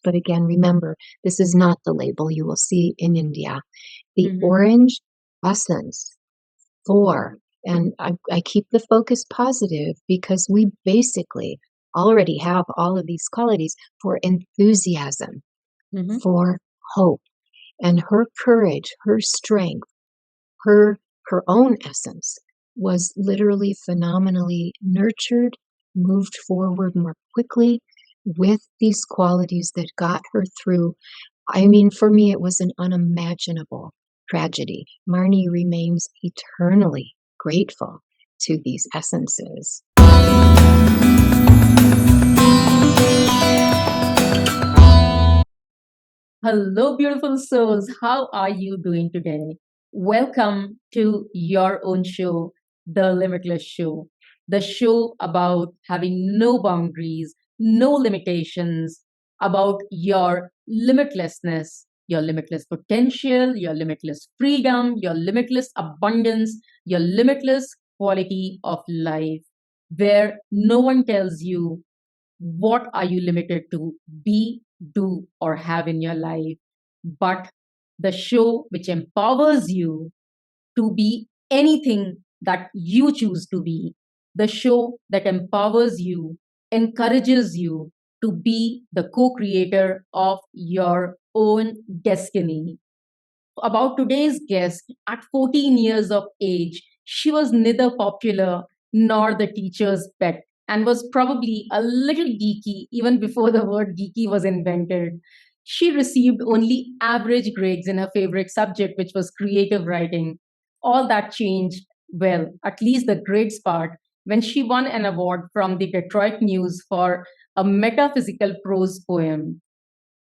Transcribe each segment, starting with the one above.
But again, remember, this is not the label you will see in India. The Mhm. orange essence for, and I keep the focus positive because we basically already have all of these qualities for enthusiasm, Mhm. for hope, and her courage, her strength, her her own essence was literally phenomenally nurtured, moved forward more quickly with these qualities that got her through. I mean, for me, it was an unimaginable tragedy. Marnie remains eternally grateful to these essences. Hello, beautiful souls. How are you doing today? Welcome to your own show, The Limitless Show, the show about having no boundaries, no limitations, about your limitlessness, your limitless potential, your limitless freedom, your limitless abundance, your limitless quality of life, where no one tells you what are you limited to be, do, or have in your life, but the show which empowers you to be anything that you choose to be, the show that empowers you, encourages you to be the co creator of your own destiny. About today's guest, at 14 years of age, she was neither popular nor the teacher's pet and was probably a little geeky even before the word geeky was invented. She received only average grades in her favorite subject, which was creative writing. All that changed, well, at least the grades part, when she won an award from the Detroit News for a metaphysical prose poem.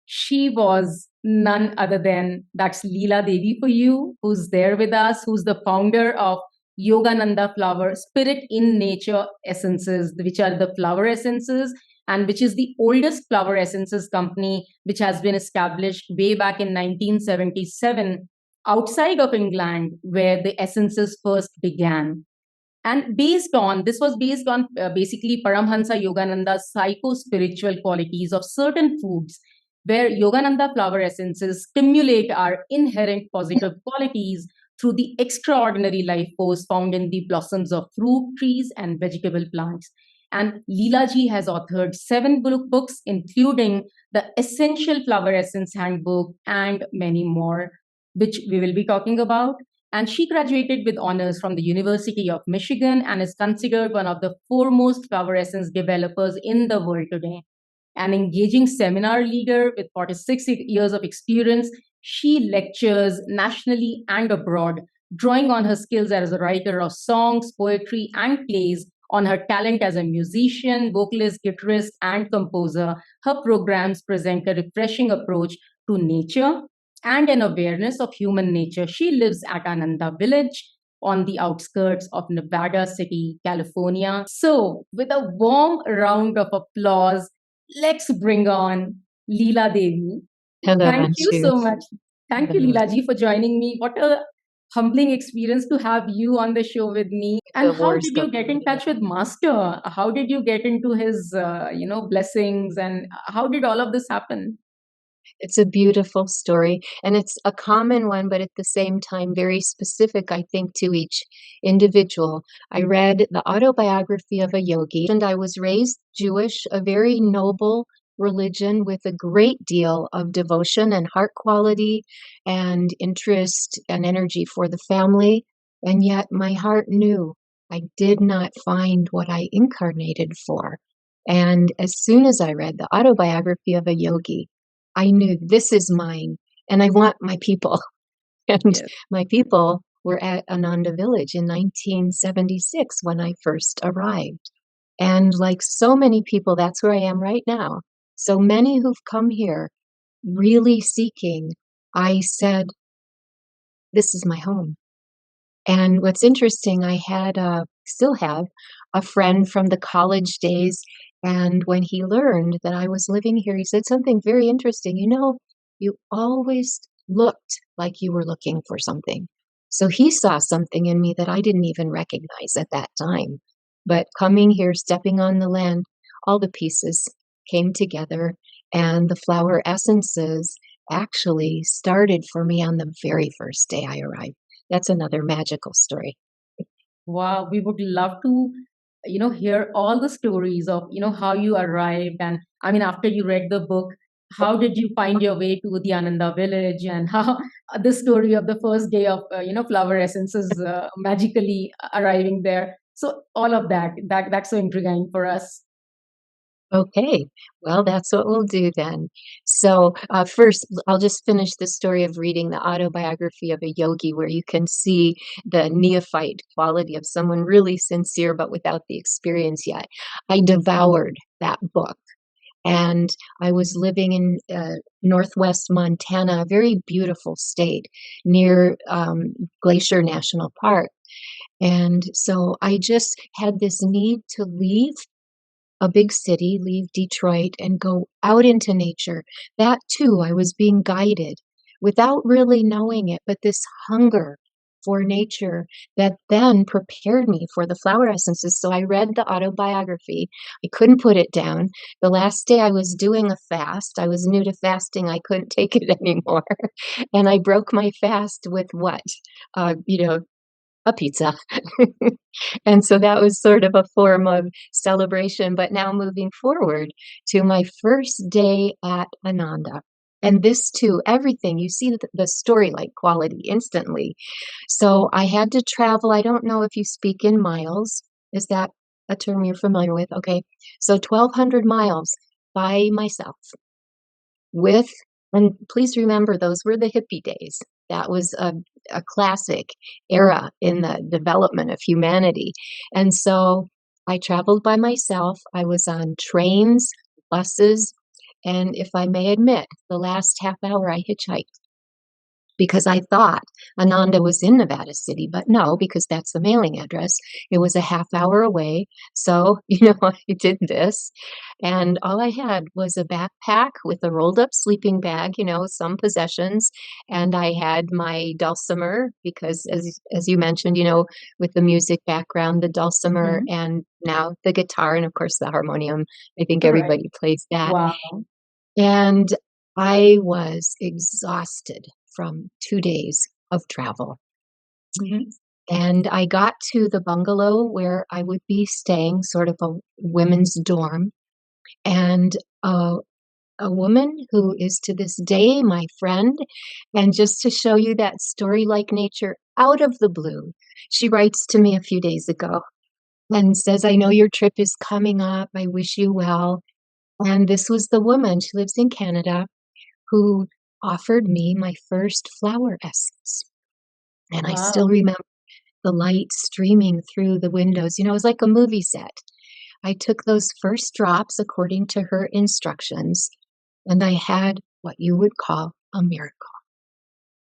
She was none other than that's Lila Devi for you, who's there with us, who's the founder of Yogananda Flower Spirit in Nature Essences, which are the flower essences, and which is the oldest flower essences company, which has been established way back in 1977 outside of England, where the essences first began. And this was based on basically Paramhansa Yogananda's psycho spiritual qualities of certain foods, where Yogananda flower essences stimulate our inherent positive qualities through the extraordinary life force found in the blossoms of fruit trees and vegetable plants. And Leela ji has authored 7 books, including the Essential Flower Essence Handbook and many more, which we will be talking about. And she graduated with honors from the University of Michigan and is considered one of the foremost flower essence developers in the world today. An engaging seminar leader with 46 years of experience, she lectures nationally and abroad, drawing on her skills as a writer of songs, poetry, and plays, on her talent as a musician, vocalist, guitarist, and composer. Her programs present a refreshing approach to nature and an awareness of human nature. She lives at Ananda Village on the outskirts of Nevada City, California. So, with a warm round of applause, let's bring on Leela Devi. Hello, Thank you Anshu. so much. Thank you, Hello. Leela ji, for joining me. What a humbling experience to have you on the show with me. And The how war's did you get in touch with Master? How did you get into his, blessings? And how did all of this happen? It's a beautiful story, and it's a common one, but at the same time, very specific, I think, to each individual. I read the autobiography of a yogi, and I was raised Jewish, a very noble religion with a great deal of devotion and heart quality and interest and energy for the family. And yet my heart knew I did not find what I incarnated for. And as soon as I read the autobiography of a yogi, I knew this is mine and I want my people. And Yes. my people were at Ananda Village in 1976 when I first arrived. And like so many people, that's where I am right now. So many who've come here really seeking, I said, this is my home. And what's interesting, I had, still have, a friend from the college days. And when he learned that I was living here, he said something very interesting. You know, you always looked like you were looking for something. So he saw something in me that I didn't even recognize at that time. But coming here, stepping on the land, all the pieces came together. And the flower essences actually started for me on the very first day I arrived. That's another magical story. Wow, we would love to, hear all the stories of, how you arrived. And I mean, after you read the book, how did you find your way to the Ananda village, and how the story of the first day of, flower essences magically arriving there. So all of that's so intriguing for us. Okay, well, that's what we'll do then. So, first, I'll just finish the story of reading the autobiography of a yogi where you can see the neophyte quality of someone really sincere but without the experience yet. I devoured that book. And I was living in northwest Montana, a very beautiful state near Glacier National Park. And so I just had this need to leave a big city, leave Detroit, and go out into nature. That too, I was being guided without really knowing it, but this hunger for nature that then prepared me for the flower essences. So I read the autobiography. I couldn't put it down. The last day I was doing a fast. I was new to fasting. I couldn't take it anymore. And I broke my fast with what? Uh, you know, a pizza. And so that was sort of a form of celebration, but now moving forward to my first day at Ananda. And this too, everything, you see the story-like quality instantly. So I had to travel. I don't know if you speak in miles. Is that a term you're familiar with? Okay. So 1,200 miles by myself with, and please remember, those were the hippie days. That was a classic era in the development of humanity. And so I traveled by myself. I was on trains, buses, and if I may admit, the last half hour I hitchhiked because I thought Ananda was in Nevada City, but no, because that's the mailing address. It was a half hour away. So, I did this. And all I had was a backpack with a rolled up sleeping bag, some possessions. And I had my dulcimer because as you mentioned, with the music background, the dulcimer Mhm. and now the guitar and of course the harmonium. I think Correct. everybody plays that. Wow. And I was exhausted from 2 days of travel. Mhm. And I got to the bungalow where I would be staying, sort of a women's dorm, and a woman who is to this day my friend, and just to show you that story-like nature out of the blue, she writes to me a few days ago and says, "I know your trip is coming up. I wish you well." And this was the woman, she lives in Canada, who offered me my first flower essence. And I still Wow. remember the light streaming through the windows. It was like a movie set. I took those first drops according to her instructions, and I had what you would call a miracle.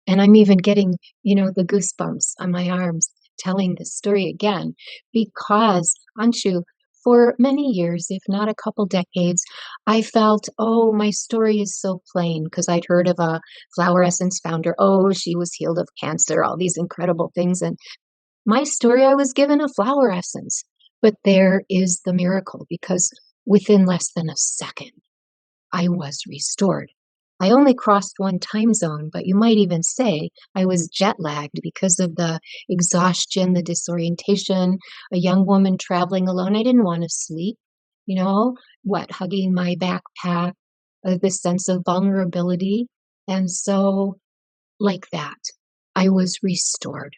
And I'm even getting, the goosebumps on my arms telling this story again because, Anshu, for many years, if not a couple decades, I felt, oh, my story is so plain because I'd heard of a flower essence founder. Oh, she was healed of cancer, all these incredible things. And my story, I was given a flower essence. But there is the miracle because within less than a second, I was restored. I only crossed one time zone, but you might even say I was jet lagged because of the exhaustion, the disorientation, a young woman traveling alone. I didn't want to sleep, hugging my backpack, this sense of vulnerability. And so, like that, I was restored.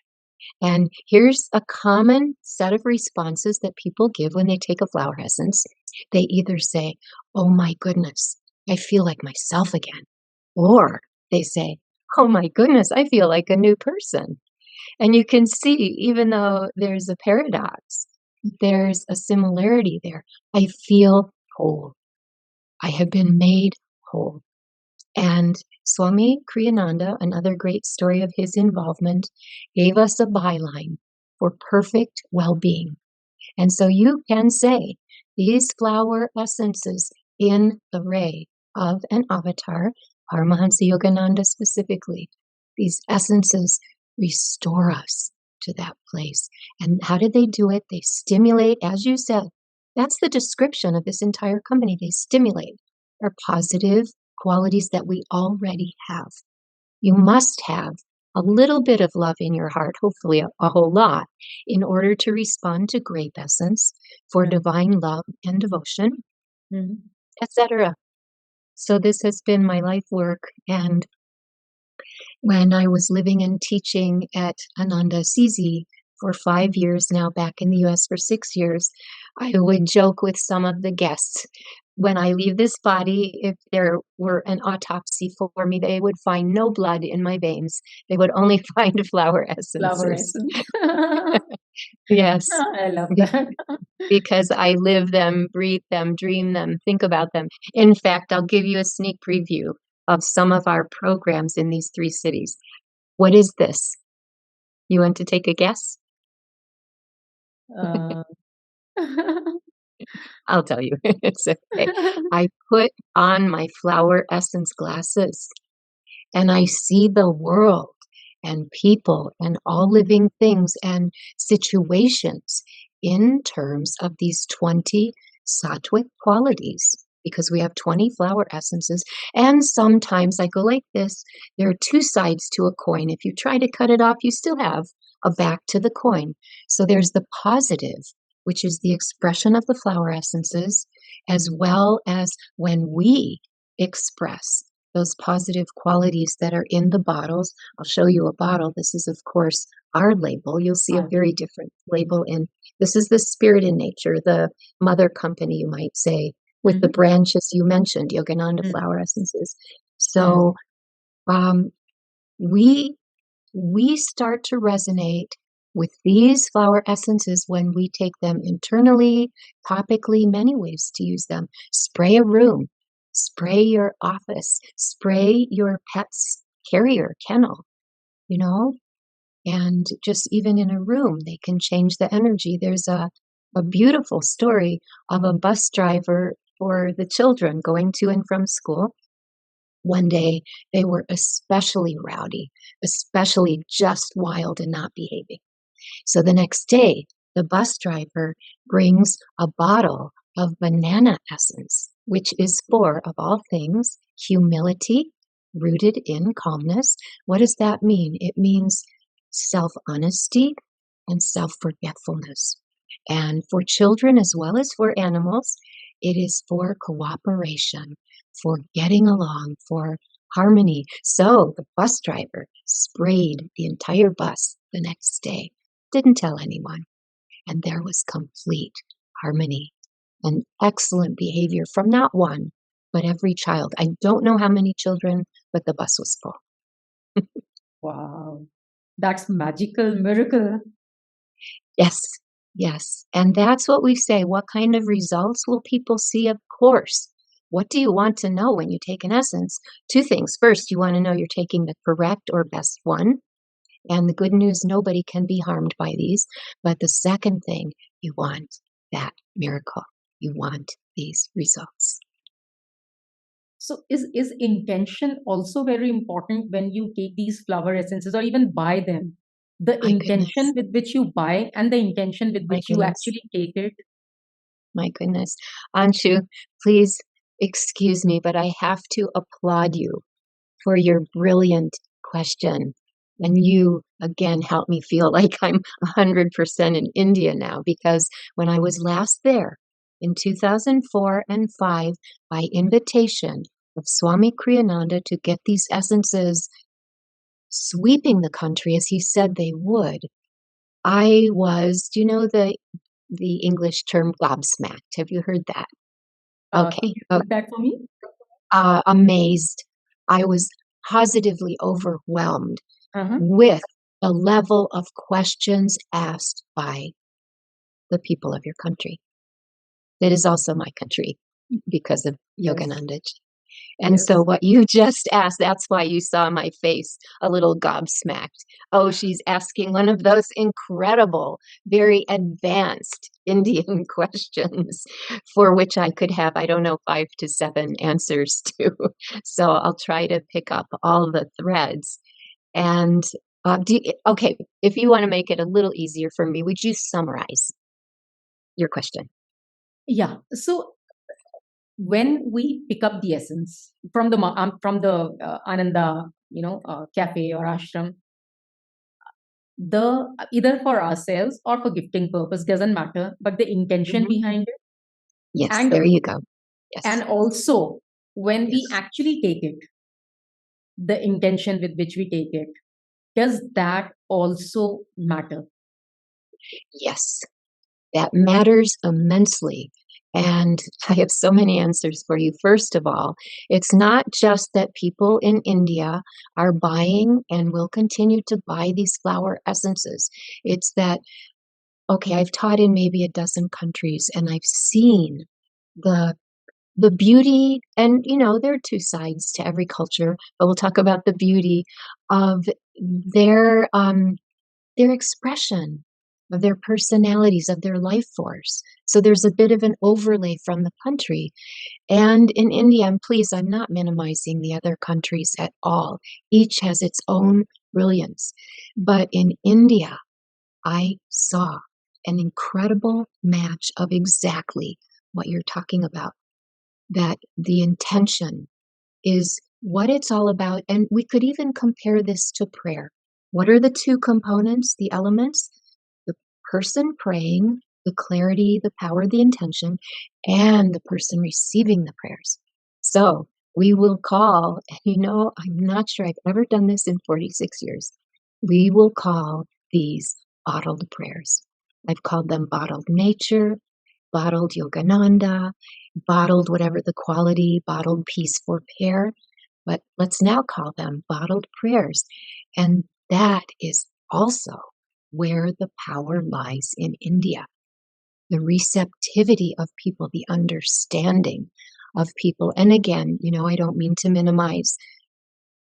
And here's a common set of responses that people give when they take a flower essence. They either say, "Oh my goodness, I feel like myself again." Or they say, "Oh my goodness, I feel like a new person." And you can see, even though there's a paradox, there's a similarity there. I feel whole. I have been made whole. And Swami Kriyananda, another great story of his involvement, gave us a byline for perfect well-being. And so you can say these flower essences in the ray of an avatar, Paramhansa Yogananda specifically, these essences restore us to that place. And how did they do it? They stimulate, as you said, that's the description of this entire company. They stimulate. are positive qualities that we already have. You must have a little bit of love in your heart, hopefully a whole lot, in order to respond to grape essence for divine love and devotion, Mhm. etc. So this has been my life work. And when I was living and teaching at Ananda CZ for 5 years now, back in the US for 6 years, I would joke with some of the guests, when I leave this body, if there were an autopsy for me, they would find no blood in my veins. They would only find flower Flower essences. essence. Yes, I love be- that. because I live them, breathe them, dream them, think about them. In fact, I'll give you a sneak preview of some of our programs in these 3 cities. What is this? You want to take a guess? Uh, I'll tell you. It's okay. I put on my flower essence glasses and I see the world and people and all living things and situations in terms of these 20 sattvic qualities, because we have 20 flower essences. And sometimes I go like this. There are two sides to a coin. If you try to cut it off, you still have a back to the coin. So there's the positive, which is the expression of the flower essences, as well as when we express those positive qualities that are in the bottles. I'll show you a bottle. This is, of course, our label. You'll see a Ah, very different label in this is the spirit in nature, the mother company, you might say, with the mhm, branches you mentioned, Yogananda mm, Flower Essences. mm. So um, we we start to resonate with these flower essences when we take them internally, topically, many ways to use them. Spray a room, spray your office, spray your pet's carrier, kennel, you know, and just even in a room, they can change the energy. There's a beautiful story of a bus driver for the children going to and from school. One day, they were especially rowdy, especially just wild and not behaving. So the next day, the bus driver brings a bottle of banana essence, which is for, of all things, humility rooted in calmness. What does that mean? It means self honesty and self forgetfulness. And for children as well as for animals, it is for cooperation, for getting along, for harmony. So the bus driver sprayed the entire bus the next day, didn't tell anyone, and there was complete harmony and excellent behavior from not one, but every child. I don't know how many children, but the bus was full. Wow. That's magical miracle. Yes, yes. And that's what we say. What kind of results will people see? Of course. What do you want to know when you take an essence? Two things. First, you want to know you're taking the correct or best one. And the good news, nobody can be harmed by these. But the second thing, you want that miracle. You want these results. So is intention also very important when you take these flower essences or even buy them? The My goodness. intention with which you buy and the intention with My which you goodness. actually take it. My goodness. Anshu, please excuse me, but I have to applaud you for your brilliant question. And you again help me feel like I'm 100% in India now, because when I was last there in 2004 and 5, by invitation of Swami Kriyananda to get these essences sweeping the country as he said they would, I was, do you know the English term gobsmacked? Have you heard that? Can Okay. you repeat that for me? Amazed. I was positively overwhelmed Uh-huh. with the level of questions asked by the people of your country. That is also my country because of Yes. Yogananda. And so, Yes. what you just asked, that's why you saw my face a little gobsmacked. Oh, she's asking one of those incredible, very advanced Indian questions for which I could have, I don't know, 5 to 7 answers to. So, I'll try to pick up all the threads. And okay, if you want to make it a little easier for me, would you summarize your question? Yeah. So when we pick up the essence from the Ananda, cafe or ashram, the either for ourselves or for gifting purpose doesn't matter, but the intention Mhm. behind it, Yes, and there you go. Yes. also when we Yes. actually take it, the intention with which we take it, does that also matter? Yes. That matters immensely. And I have so many answers for you. First of all, it's not just that people in India are buying and will continue to buy these flower essences. It's that, okay, I've taught in maybe a dozen countries and I've seen the the beauty, and there are two sides to every culture, but we'll talk about the beauty of their their expression, of their personalities, of their life force. So there's a bit of an overlay from the country. And in India, and please, I'm not minimizing the other countries at all. Each has its own brilliance. But in India, I saw an incredible match of exactly what you're talking about, that the intention is what it's all about. And we could even compare this to prayer. What are the two components, the elements? The person praying, the clarity, the power, the intention, and the person receiving the prayers. So we will call, and I'm not sure I've ever done this in 46 years. We will call these bottled prayers. I've called them bottled nature, bottled Yogananda, bottled whatever the quality, bottled peace for pear, but let's now call them bottled prayers. And that is also where the power lies in India. The receptivity of people, the understanding of people. And again, I don't mean to minimize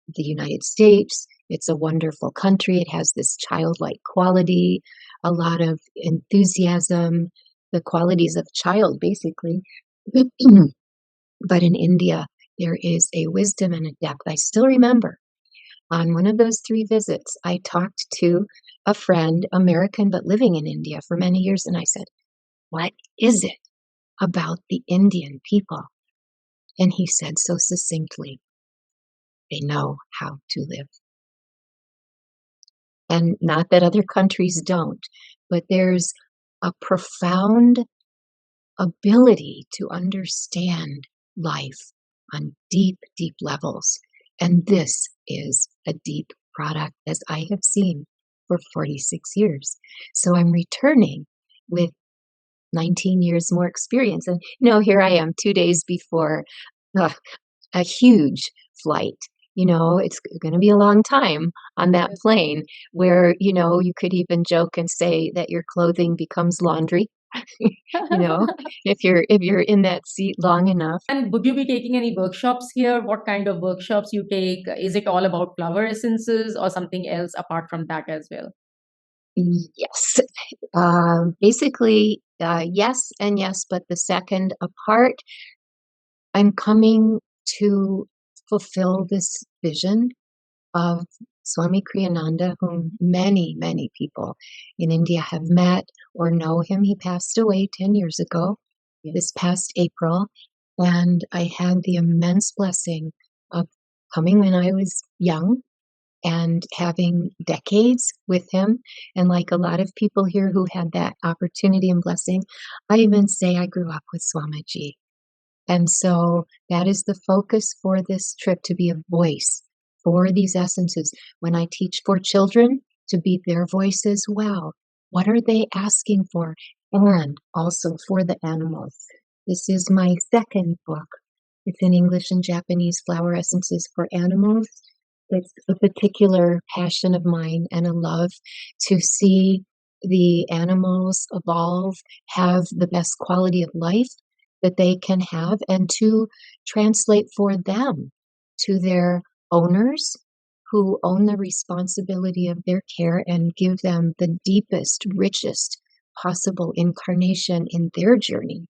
the United States. It's a wonderful country. It has this childlike quality, a lot of enthusiasm, the qualities of a child, basically. But in India, there is a wisdom and a depth. I still remember on one of those 3 visits, I talked to a friend, American, but living in India for many years. And I said, what is it about the Indian people? And he said so succinctly, they know how to live. And not that other countries don't, but there's a profound ability to understand life on deep, deep levels. And this is a deep product, as I have seen for 46 years. So I'm returning with 19 years more experience. And, here I am 2 days before uh, a huge flight. It's going to be a long time on that plane where, you could even joke and say that your clothing becomes laundry, you know, if you're in that seat long enough. And would you be taking any workshops here? What kind of workshops you take? Is it all about flower essences or something else apart from that as well? Yes. Basically, yes and yes, but the second apart, I'm coming to fulfill this vision of Swami Kriyananda, whom many, many people in India have met or know him. He passed away 10 years ago, this past April, and I had the immense blessing of coming when I was young and having decades with him. And like a lot of people here who had that opportunity and blessing, I even say I grew up with Swamiji. And so that is the focus for this trip, to be a voice for these essences. When I teach for children, to be their voice as well. What are they asking for? And also for the animals. This is my second book. It's in English and Japanese, Flower Essences for Animals. It's a particular passion of mine and a love to see the animals evolve, have the best quality of life that they can have, and to translate for them to their owners who own the responsibility of their care and give them the deepest, richest possible incarnation in their journey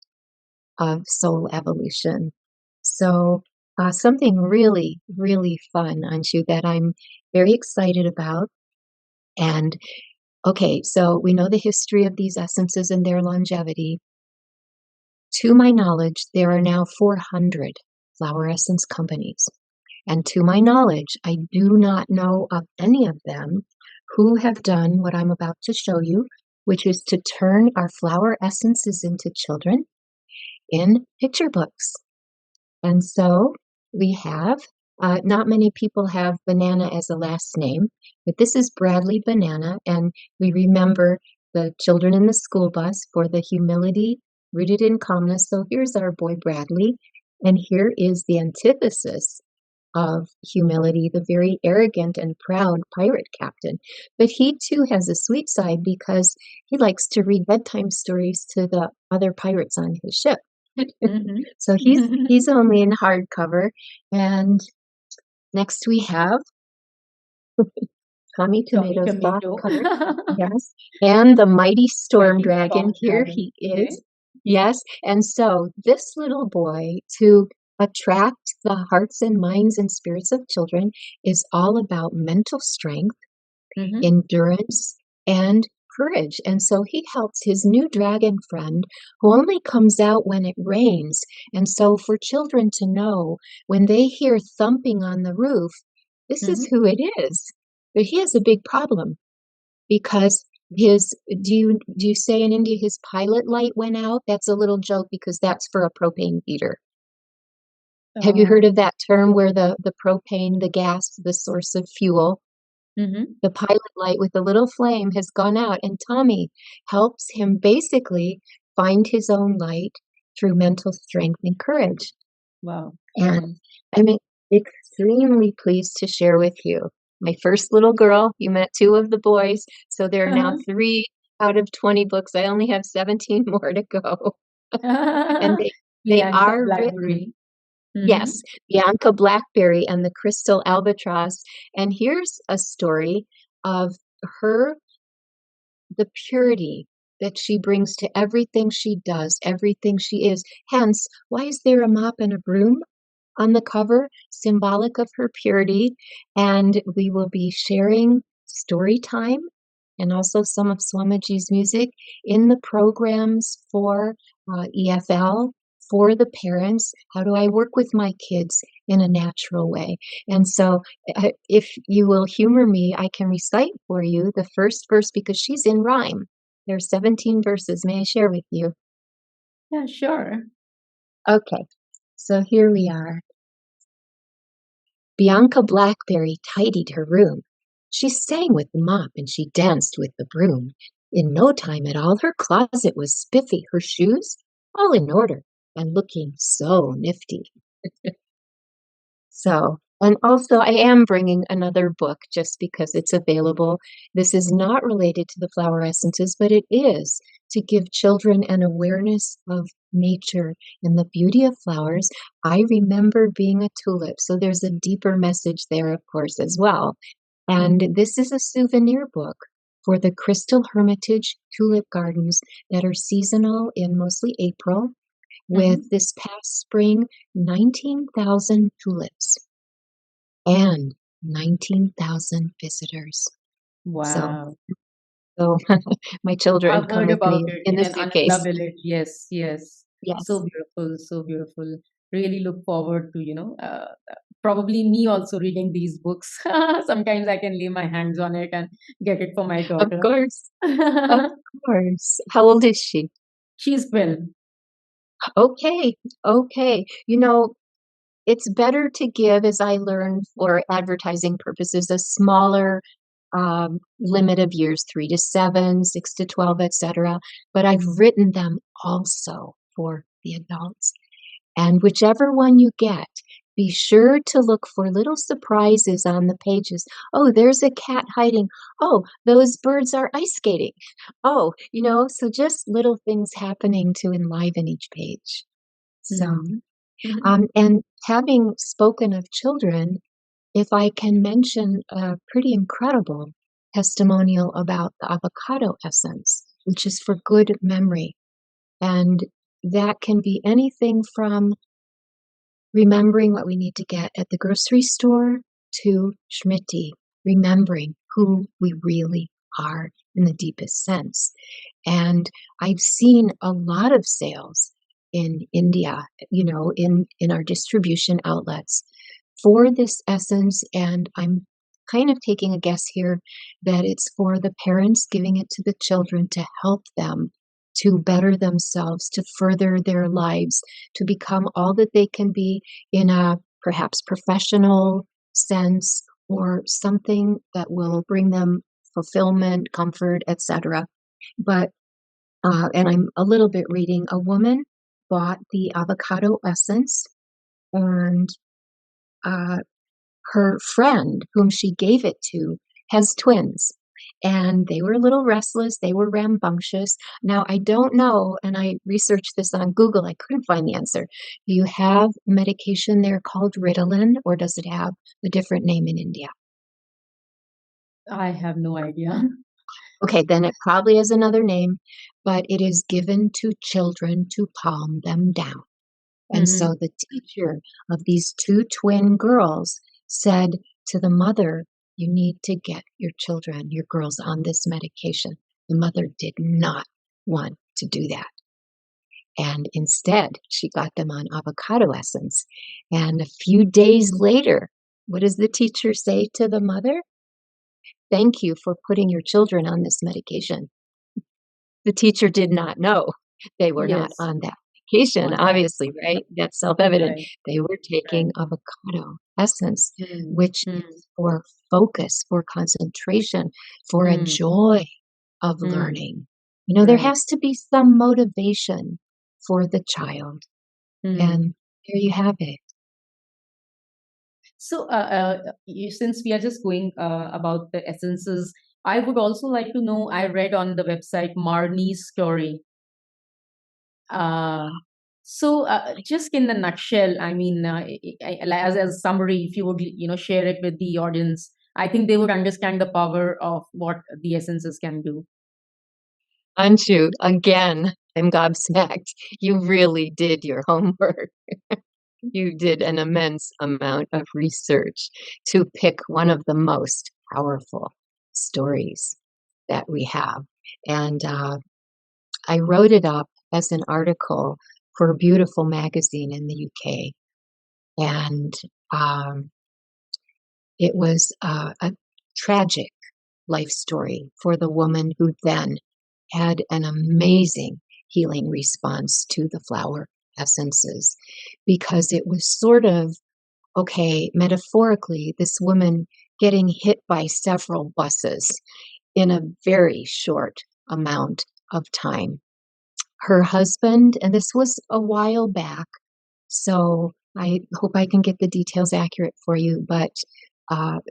of soul evolution. So, something really, really fun, Anshu, that I'm very excited about. And okay, so we know the history of these essences and their longevity. To my knowledge, there are now 400 flower essence companies. And to my knowledge, I do not know of any of them who have done what I'm about to show you, which is to turn our flower essences into children in picture books. And so we have, not many people have Banana as a last name, but this is Bradley Banana, and we remember the children in the school bus for the humility rooted in calmness. So here's our boy Bradley, and here is the antithesis of humility, the very arrogant and proud pirate captain. But he too has a sweet side because he likes to read bedtime stories to the other pirates on his ship. Mhm. So he's only in hardcover. And next we have Tommy Tommy Tomatoes Tomato. softcover. Yes. And the Mighty Storm Mighty Dragon. Storm Here Dragon. he Okay. is. Yes. And so this little boy, to attract the hearts and minds and spirits of children, is all about mental strength, Mhm. endurance, and courage. And so he helps his new dragon friend, who only comes out when it rains. And so for children to know when they hear thumping on the roof, this is Mhm. who it is. But he has a big problem because his do you say in India his pilot light went out? That's a little joke because that's for a propane heater. Have you heard Oh. of that term where the propane, the gas, the source of fuel, Mhm. the pilot light with the little flame has gone out, and Tommy helps him basically find his own light through mental strength and courage. Wow. And Nice. I'm extremely pleased to share with you my first little girl. You met two of the boys, so there are now 3 out of 20 books. I only have 17 more to go. And they Bianca are written. Blackberry. Mhm. Yes, Bianca Blackberry and the Crystal Albatross. And here's a story of her, the purity that she brings to everything she does, everything she is. Hence, why is there a mop and a broom on the cover, symbolic of her purity? And we will be sharing story time and also some of Swamiji's music in the programs for EFL, for the parents. How do I work with my kids in a natural way? And so, if you will humor me, I can recite for you the first verse because she's in rhyme. There are 17 verses. May I share with you? Yeah, sure. Okay, so here we are. Bianca Blackberry tidied her room. She sang with the mop and she danced with the broom. In no time at all, her closet was spiffy, her shoes all in order and looking so nifty. So, and also I am bringing another book just because it's available. This is not related to the flower essences, but it is to give children an awareness of nature and the beauty of flowers. I remember being a tulip, so there's a deeper message there, of course, as well. And Mhm. this is a souvenir book for the Crystal Hermitage tulip gardens that are seasonal in mostly April, with Mhm. this past spring 19,000 tulips and 19,000 visitors. So, Wow. so my children I've come heard with about me it in in the an Ananda suitcase. village. Yes, yes. Yes, So beautiful, so beautiful. Really look forward to, probably me also reading these books. Sometimes I can lay my hands on it and get it for my of daughter. course, of course. How old is she? She's 12. Okay, okay. It's better to give, as I learned for advertising purposes, a smaller limit of years, 3 to 7, 6 to 12, etc. But I've written them also for the adults. And whichever one you get, be sure to look for little surprises on the pages. Oh, there's a cat hiding. Oh, those birds are ice skating. Oh, so just little things happening to enliven each page. So, Mhm. and having spoken of children, if I can mention a pretty incredible testimonial about the avocado essence, which is for good memory. And that can be anything from remembering what we need to get at the grocery store to Schmitty, remembering who we really are in the deepest sense. And I've seen a lot of sales in India, in our distribution outlets for this essence. And I'm kind of taking a guess here that it's for the parents giving it to the children to help them to better themselves, to further their lives, to become all that they can be in a perhaps professional sense or something that will bring them fulfillment, comfort, etc. But and I'm a little bit reading. A woman bought the avocado essence, and uh, her friend, whom she gave it to, has twins. And they were a little restless. They were rambunctious. Now, I don't know, and I researched this on Google. I couldn't find the answer. Do you have medication there called Ritalin, or does it have a different name in India? I have no idea. Okay, then it probably has another name, but it is given to children to calm them down. And Hmm. so the teacher of these two twin girls said to the mother, "You need to get your children, your girls, on this medication." The mother did not want to do that. And instead, she got them on avocado essence. And a few days later, what does the teacher say to the mother? "Thank you for putting your children on this medication." The teacher did not know they were not Yes, on that medication, on that. obviously, right? That's self-evident. Right, They were right. taking avocado essence, Mm, which mm, is for focus, for concentration, for a mm, joy of mm, learning. There right. has to be some motivation for the child, Mm. and there you have it. So, since we are just going about the essences, I would also like to know. I read on the website Marnie's story. Uh, just in the nutshell, I mean, as a summary, if you would, share it with the audience, I think they would understand the power of what the essences can do. Anshu, again, I'm gobsmacked. You really did your homework. You did an immense amount of research to pick one of the most powerful stories that we have. And I wrote it up as an article for a beautiful magazine in the UK. And um, it was a tragic life story for the woman who then had an amazing healing response to the flower essences, because it was sort of, okay, metaphorically, this woman getting hit by several buses in a very short amount of time. Her husband, and this was a while back, so I hope I can get the details accurate for you, but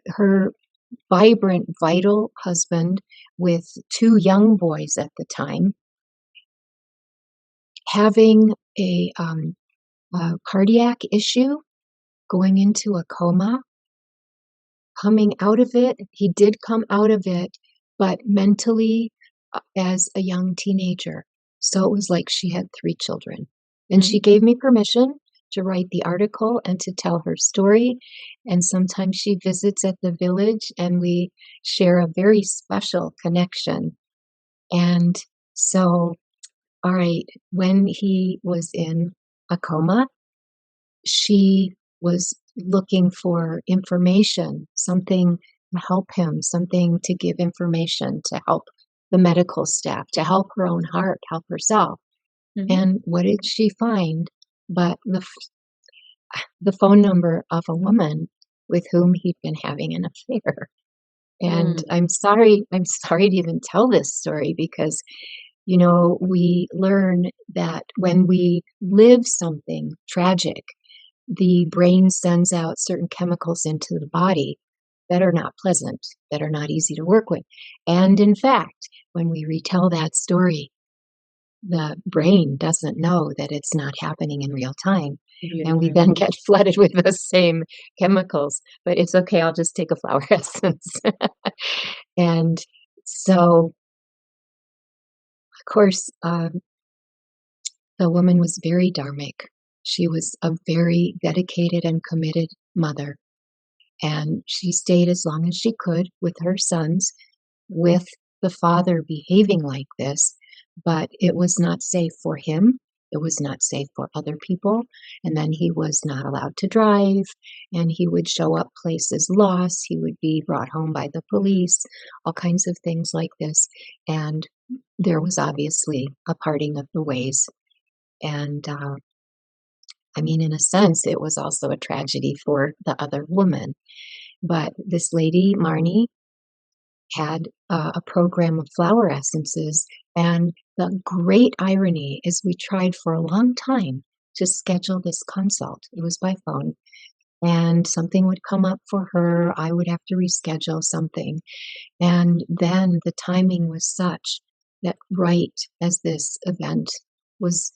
her vibrant, vital husband with two young boys at the time, having a cardiac issue, going into a coma, coming out of it. He did come out of it, but mentally, as a young teenager. So it was like she had three children. And she Mm, gave me permission to write the article and to tell her story. And sometimes she visits at the village and we share a very special connection. And so, all right, when he was in a coma, she was looking for information, something to help him, something to give information to help the medical staff, to help her own heart, help herself. mhm, And what did she find but the phone number of a woman with whom he'd been having an affair? And mm, I'm sorry to even tell this story because, we learn that when we live something tragic, the brain sends out certain chemicals into the body that are not pleasant, that are not easy to work with. And in fact, when we retell that story, the brain doesn't know that it's not happening in real time. real And we time. then get flooded with those same chemicals. But it's okay, I'll just take a flower essence. And so, of course, the woman was very dharmic. She was a very dedicated and committed mother. And she stayed as long as she could with her sons, with the father behaving like this, but it was not safe for him. it was not safe for other people. And then he was not allowed to drive, and he would show up places lost. He would be brought home by the police, all kinds of things like this. And there was obviously a parting of the ways. And I mean, in a sense, it was also a tragedy for the other woman. But this lady, Marnie, had a program of flower essences. And the great irony is we tried for a long time to schedule this consult. It was by phone. And something would come up for her. I would have to reschedule something. And then the timing was such that right as this event was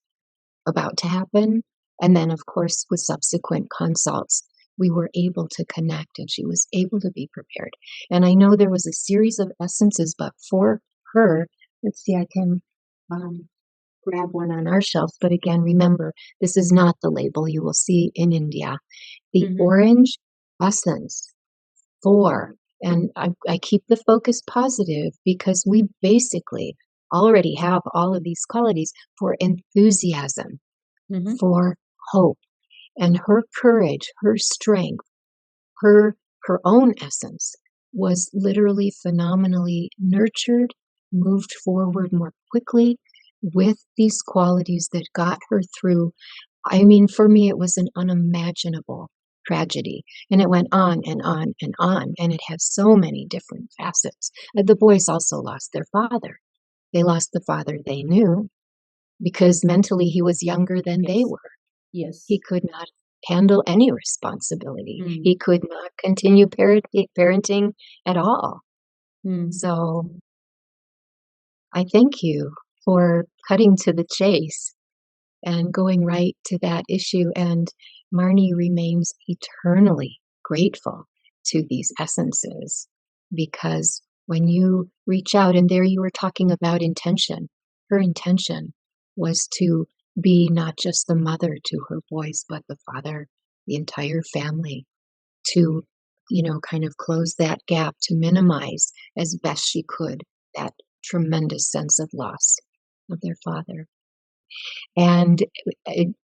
about to happen, and then, of course, with subsequent consults, we were able to connect and she was able to be prepared. And I know there was a series of essences, but for her, let's see, I can grab one on our shelf. But again, remember, this is not the label you will see in India. The orange essence for, and I keep the focus positive because we basically already have all of these qualities for enthusiasm, for hope, and her courage, her strength, her own essence was literally phenomenally nurtured, moved forward more quickly with these qualities that got her through. I mean, for me, it was an unimaginable tragedy, and it went on and on and on, and it has so many different facets. The boys also lost their father. They lost the father they knew because mentally he was younger than they were. Yes. He could not handle any responsibility. He could not continue parenting at all. So I thank you for cutting to the chase and going right to that issue. And Marnie remains eternally grateful to these essences because when you reach out, and there you were talking about intention, her intention was to be not just the mother to her boys, but the father, the entire family, to, kind of close that gap, to minimize as best she could that tremendous sense of loss of their father. And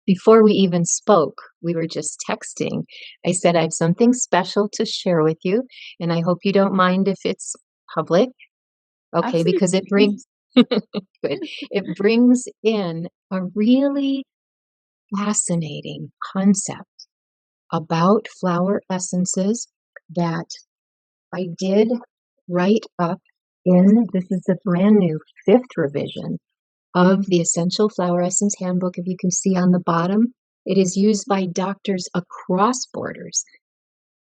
before we even spoke, we were just texting. I said, I have something special to share with you, and I hope you don't mind if it's public. Okay, because it brings good. It brings in a really fascinating concept about flower essences that I did write up in. This is the brand new 5th revision of the Essential Flower Essence Handbook. If you can see on the bottom, it is used by doctors across borders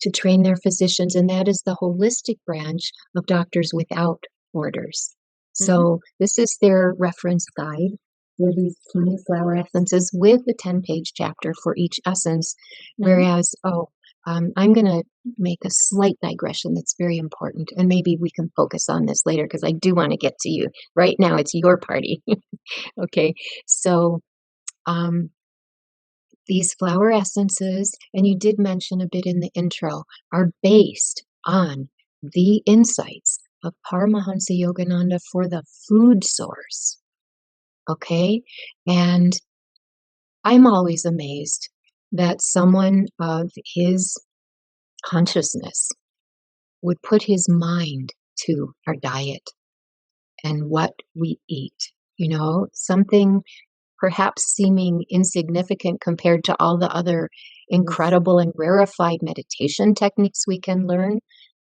to train their physicians, and that is the holistic branch of Doctors Without Borders. So this is their reference guide for these 20 flower essences with a 10-page chapter for each essence. Whereas, I'm going to make a slight digression that's very important, and maybe we can focus on this later because I do want to get to you. Right now, it's your party. Okay, so these flower essences, and you did mention a bit in the intro, are based on the insights of Paramhansa Yogananda for the food source. Okay, and I'm always amazed that someone of his consciousness would put his mind to our diet and what we eat. Something perhaps seeming insignificant compared to all the other incredible and rarefied meditation techniques we can learn.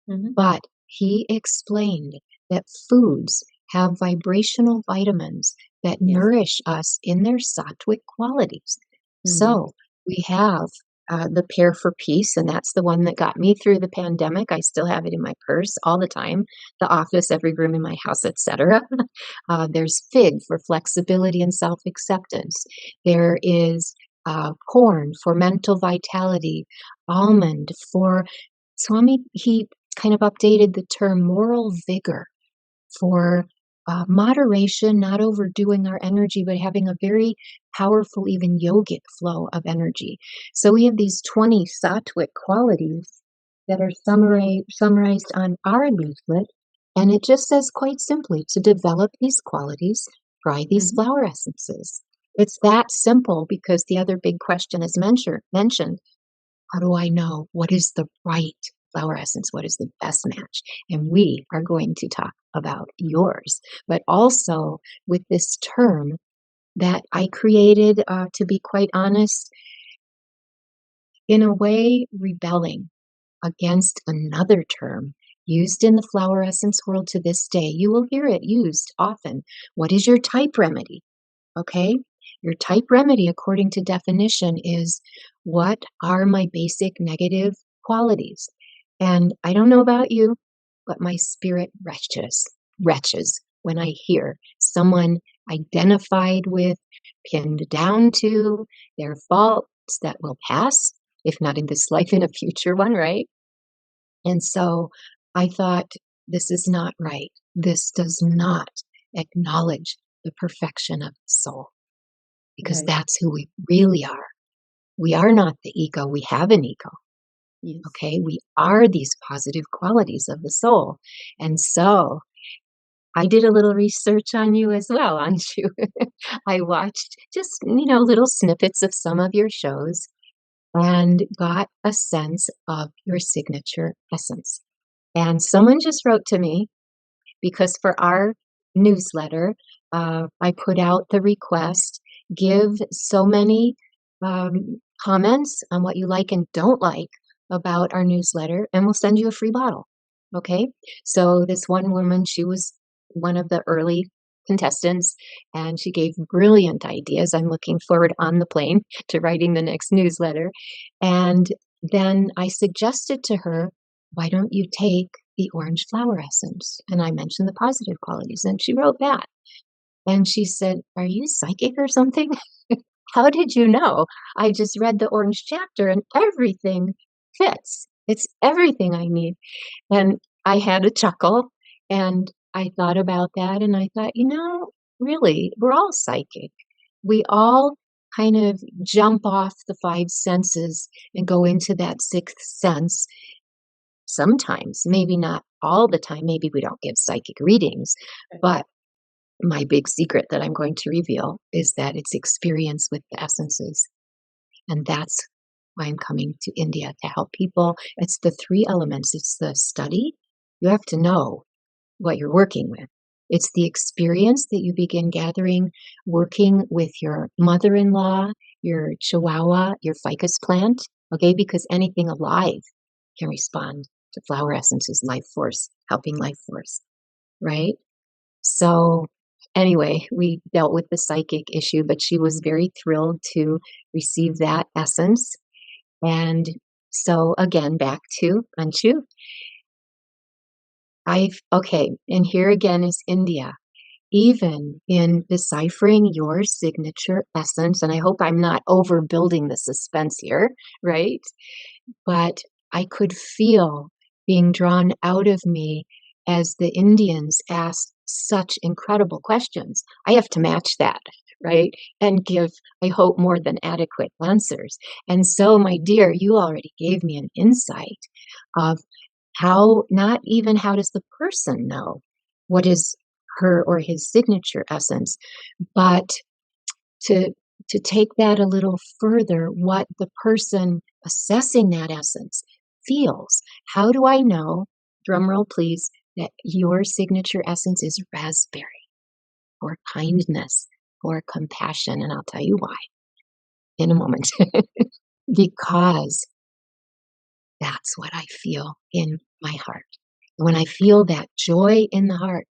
But he explained that foods have vibrational vitamins that nourish us in their sattvic qualities. So we have the pear for peace, and that's the one that got me through the pandemic. I still have it in my purse all the time, the office, every room in my house, etc. There's fig for flexibility and self-acceptance. There is corn for mental vitality, almond for Swami. He kind of updated the term moral vigor for moderation, not overdoing our energy, but having a very powerful, even yogic flow of energy. So we have these 20 sattvic qualities that are summarized on our leaflet. And it just says quite simply, to develop these qualities, try these flower essences. It's that simple because the other big question is mentioned. How do I know what is the right flower essence? What is the best match? And we are going to talk about yours, but also with this term that I created, to be quite honest, in a way, rebelling against another term used in the flower essence world to this day. You will hear it used often. What is your type remedy? Okay. Your type remedy, according to definition, is what are my basic negative qualities? And I don't know about you, but my spirit retches when I hear someone identified with, pinned down to their faults that will pass, if not in this life, in a future one, right? And so I thought, this is not right. This does not acknowledge the perfection of the soul because Right. that's who we really are. We are not the ego. We have an ego. Yes. Okay. We are these positive qualities of the soul. And so I did a little research on you as well, on you. I watched just, little snippets of some of your shows and got a sense of your signature essence. And someone just wrote to me because for our newsletter, I put out the request, give so many comments on what you like and don't like about our newsletter, and we'll send you a free bottle. Okay. So this one woman, she was one of the early contestants and she gave brilliant ideas. I'm looking forward on the plane to writing the next newsletter. And then I suggested to her, why don't you take the orange flower essence? And I mentioned the positive qualities, and she wrote that. And she said, are you psychic or something? How did you know? I just read the orange chapter and everything fits. It's everything I need. And I had a chuckle and I thought about that and I thought, really, we're all psychic. We all kind of jump off the five senses and go into that sixth sense. Sometimes, maybe not all the time. Maybe we don't give psychic readings, but my big secret that I'm going to reveal is that it's experience with the essences. And that's why I'm coming to India to help people. It's the three elements. It's the study. You have to know what you're working with. It's the experience that you begin gathering, working with your mother-in-law, your chihuahua, your ficus plant, okay? Because anything alive can respond to flower essences, life force, helping life force, right? So anyway, we dealt with the psychic issue, but she was very thrilled to receive that essence. And so again, back to Anshu. Okay, and here again is India. Even in deciphering your signature essence, and I hope I'm not overbuilding the suspense here, right? But I could feel being drawn out of me as the Indians asked such incredible questions. I have to match that, right? And give, I hope, more than adequate answers. And so, my dear, you already gave me an insight of how, not even how does the person know what is her or his signature essence, but to to take that a little further, what the person assessing that essence feels. How do I know, drumroll please, that your signature essence is raspberry or kindness or compassion? And I'll tell you why in a moment. Because that's what I feel in my heart. When I feel that joy in the heart,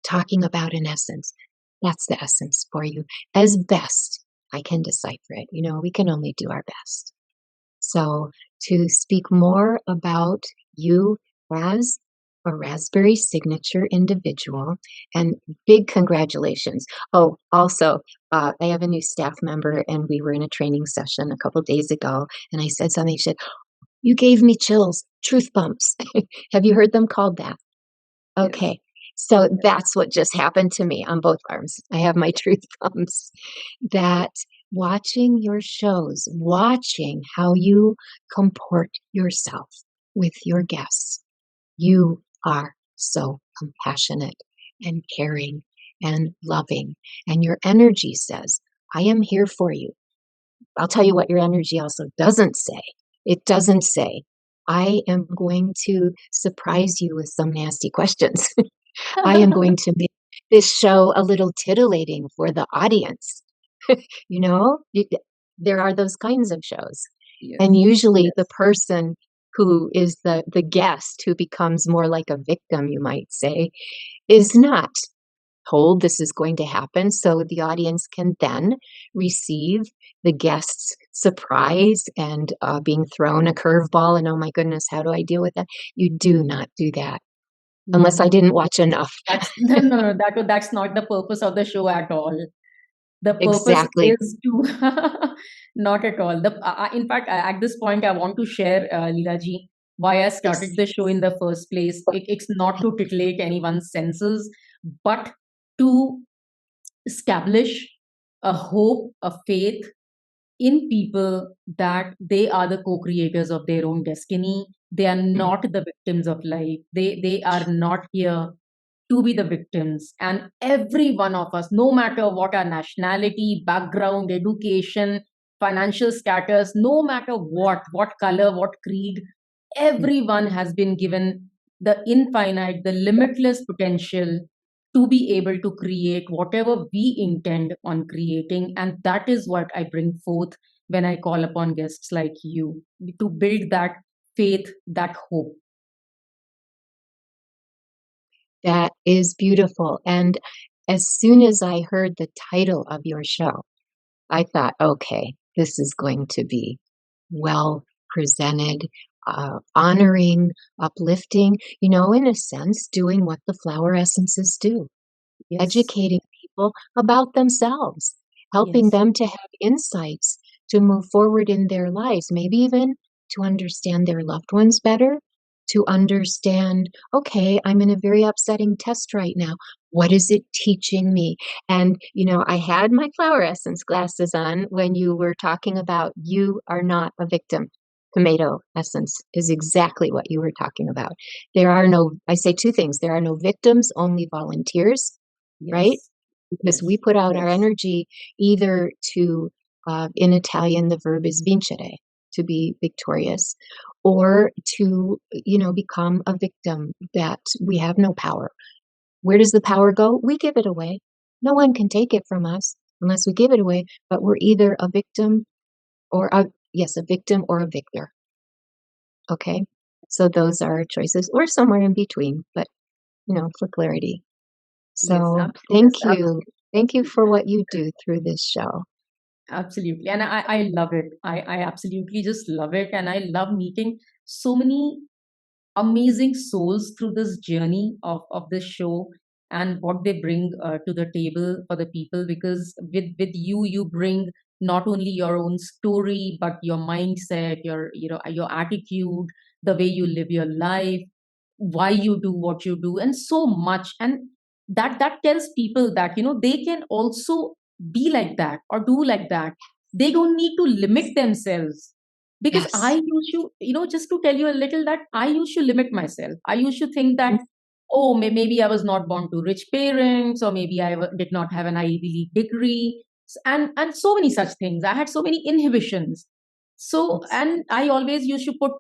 talking about an essence, that's the essence for you as best I can decipher it. We can only do our best. So, to speak more about you as a raspberry signature individual, and big congratulations. Oh, also, I have a new staff member, and we were in a training session a couple days ago, and I said something. She said, you gave me chills, truth bumps. Have you heard them called that? Yes. Okay. So that's what just happened to me on both arms. I have my truth bumps. That watching your shows, watching how you comport yourself with your guests, you are so compassionate and caring and loving. And your energy says, I am here for you. I'll tell you what your energy also doesn't say. It doesn't say, I am going to surprise you with some nasty questions. I am going to make this show a little titillating for the audience. You know, there are those kinds of shows. Yes. And usually the person who is the guest who becomes more like a victim, you might say, is not told this is going to happen. So the audience can then receive the guest's surprise and being thrown a curveball. And oh my goodness, how do I deal with that? You do not do that unless I No, didn't watch enough. that's no, that's not the purpose of the show at all. The purpose Exactly. is to not at all. In fact, at this point, I want to share, Leela ji, why I Yes. started the show in the first place. It's not to titillate anyone's senses, but to establish a hope, a faith in people that they are the co-creators of their own destiny. They are Mm. not the victims of life. They are not here to be the victims. And every one of us, no matter what our nationality, background, education, financial status, no matter what color, what creed, everyone has been given the infinite, the limitless potential to be able to create whatever we intend on creating. And that is what I bring forth when I call upon guests like you to build that faith, that hope. That is beautiful. And as soon as I heard the title of your show, I thought, okay, this is going to be well presented, honoring, uplifting, in a sense, doing what the flower essences do, Yes, educating people about themselves, helping yes, them to have insights to move forward in their lives, maybe even to understand their loved ones better, to understand, okay, I'm in a very upsetting test right now. What is it teaching me? And, I had my flower essence glasses on when you were talking about you are not a victim. Tomato essence is exactly what you were talking about. There are no, I say two things. There are no victims, only volunteers, right? yes, Because we yes, put out our energy either to, in Italian, the verb is vincere, to be victorious, or to, become a victim that we have no power. Where does the power go? We give it away. No one can take it from us unless we give it away, but we're either a victim or a victim or a victor. Okay. So those are our choices, or somewhere in between, but, for clarity. yes, So absolutely. thank you. Thank you for what you do through this show. Absolutely. And I love it. I absolutely just love it. And I love meeting so many amazing souls through this journey of this show and what they bring to the table for the people. Because with you, you bring not only your own story, but your mindset, your attitude, the way you live your life, why you do what you do, and so much. And that tells people that they can also be like that or do like that. They don't need to limit themselves, because I Yes. used to, just to tell you a little, that I used to limit myself. I used to think that, oh, maybe I was not born to rich parents, or maybe did not have an Ivy League degree, and so many such things. I had so many inhibitions. So, Yes. and I always used to put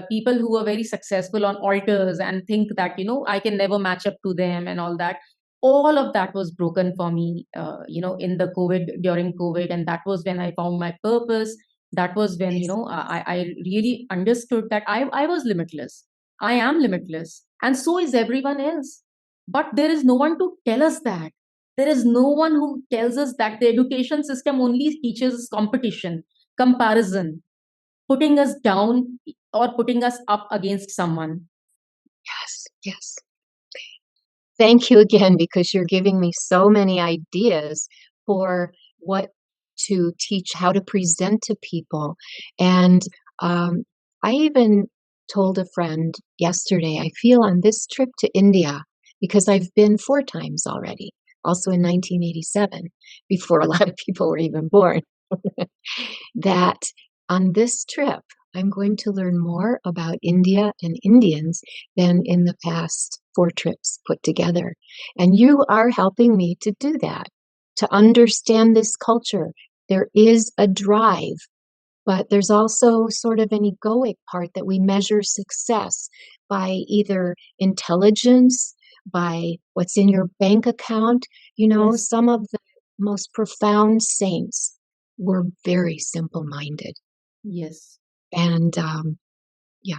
people who were very successful on altars and think that, I can never match up to them and all that. All of that was broken for me, in the during COVID. And that was when I found my purpose. That was when, Yes. I really understood that I was limitless. I am limitless. And so is everyone else. But there is no one to tell us that. There is no one who tells us that the education system only teaches us competition, comparison, putting us down or putting us up against someone. Yes. Yes. Thank you again because you're giving me so many ideas for what to teach, how to present to people. And um, I even told a friend yesterday, I feel on this trip to India, because I've been 4 times already, also in 1987, before a lot of people were even born, that on this trip, I'm going to learn more about India and Indians than in the past 4 trips put together. And you are helping me to do that. to understand this culture. There is a drive, but there's also sort of an egoic part that we measure success by either intelligence, by what's in your bank account. Yes. Some of the most profound saints were very simple-minded. Yes. And yeah,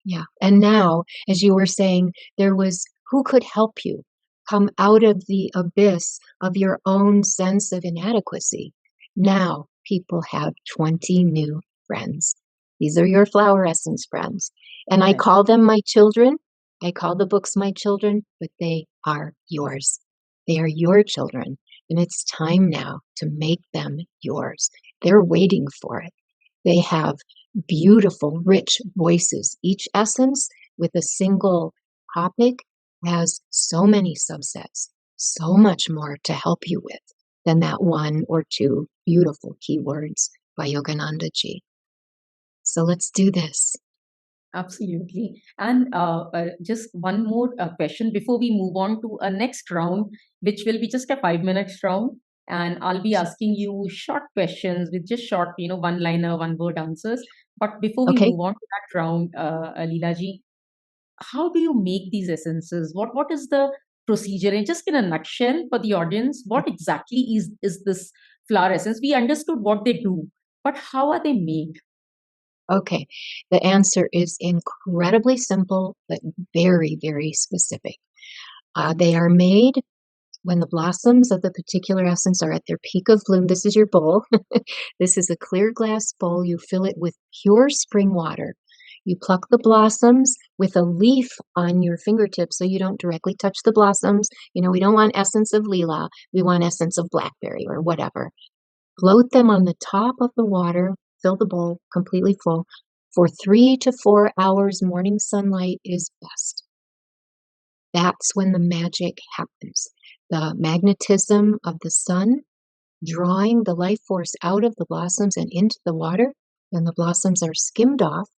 yeah. And now, as you were saying, there was who could help you come out of the abyss of your own sense of inadequacy. Now people have 20 new friends. These are your flower essence friends. And I Correct. call them my children. I call the books my children, but they are yours. They are your children. And it's time now to make them yours. They're waiting for it. They have beautiful, rich voices. Each essence with a single topic has so many subsets, so much more to help you with than that one or two beautiful keywords by Yogananda ji. So let's do this. Absolutely. And just one more question before we move on to a next round, which will be just a 5 minutes round. And I'll be asking you short questions with just short, one liner, one word answers. But before we Okay. move on to that round, Leela ji, how do you make these essences? What is the procedure? And just in a nutshell for the audience, what exactly is this flower essence? We understood what they do, but how are they made? Okay. The answer is incredibly simple, but very, very specific. They are made when the blossoms of the particular essence are at their peak of bloom. This is your bowl. This is a clear glass bowl. You fill it with pure spring water. You pluck the blossoms with a leaf on your fingertips so you don't directly touch the blossoms. We don't want essence of Lila. We want essence of blackberry or whatever. Float them on the top of the water. Fill the bowl completely full. For 3 to 4 hours, morning sunlight is best. That's when the magic happens. The magnetism of the sun drawing the life force out of the blossoms and into the water. Then the blossoms are skimmed off,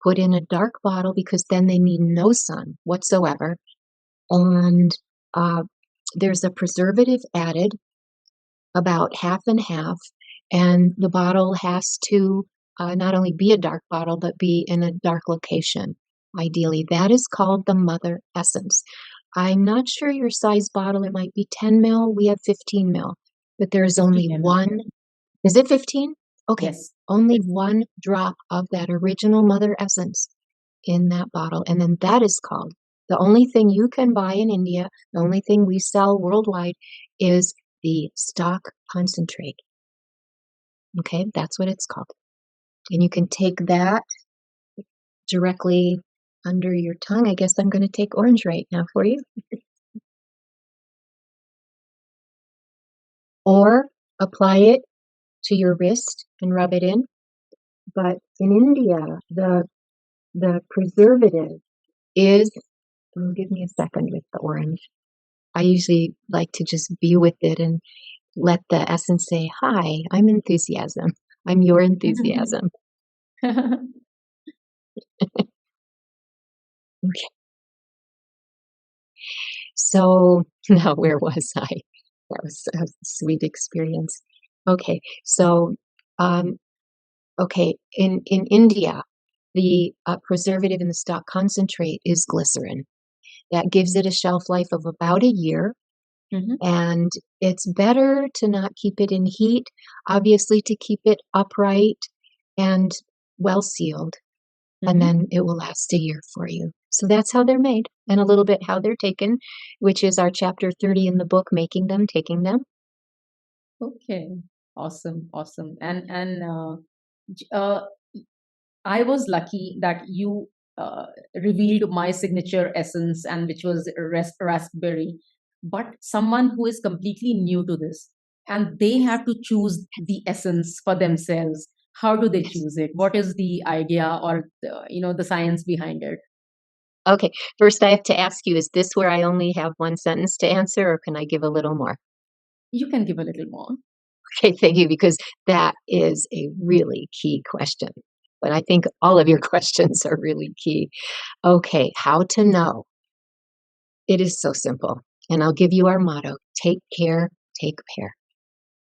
put in a dark bottle because then they need no sun whatsoever. And uh, there's a preservative added, about half and half. And the bottle has to not only be a dark bottle, but be in a dark location, ideally. That is called the mother essence. I'm not sure your size bottle. It might be 10 mil. We have 15 mil, but there is 15 only ml. one. Is it 15? Okay. Yes. Only one drop of that original mother essence in that bottle. And then that is called the only thing you can buy in India, the only thing we sell worldwide is the stock concentrate. Okay. That's what it's called. And you can take that directly under your tongue. I guess I'm going to take orange right now for you. Or apply it to your wrist and rub it in. But in India, the preservative is, give me a second with the orange. I usually like to just be with it and let the essence say, "Hi, I'm enthusiasm. I'm your enthusiasm." Okay. So now where was I? That was a sweet experience. Okay. So, um, okay, in India, the preservative in the stock concentrate is glycerin. That gives it a shelf life of about a year. Mhm. And it's better to not keep it in heat, obviously, to keep it upright and well sealed, and Mhm. then it will last a year for you. So that's how they're made, and a little bit how they're taken, which is our chapter 30 in the book, Making Them, Taking Them. Okay. Awesome. Awesome. J- uh, I was lucky that you revealed my signature essence, and which was raspberry. But someone who is completely new to this, and they Yes, have to choose the essence for themselves. How do they yes. choose it? What is the idea or the science behind it? Okay, first I have to ask you, is this where I only have one sentence to answer, or can I give a little more? You can give a little more. Okay, thank you, because that is a really key question. But I think all of your questions are really key. Okay, how to know? It is so simple. And I'll give you our motto: take care, take care.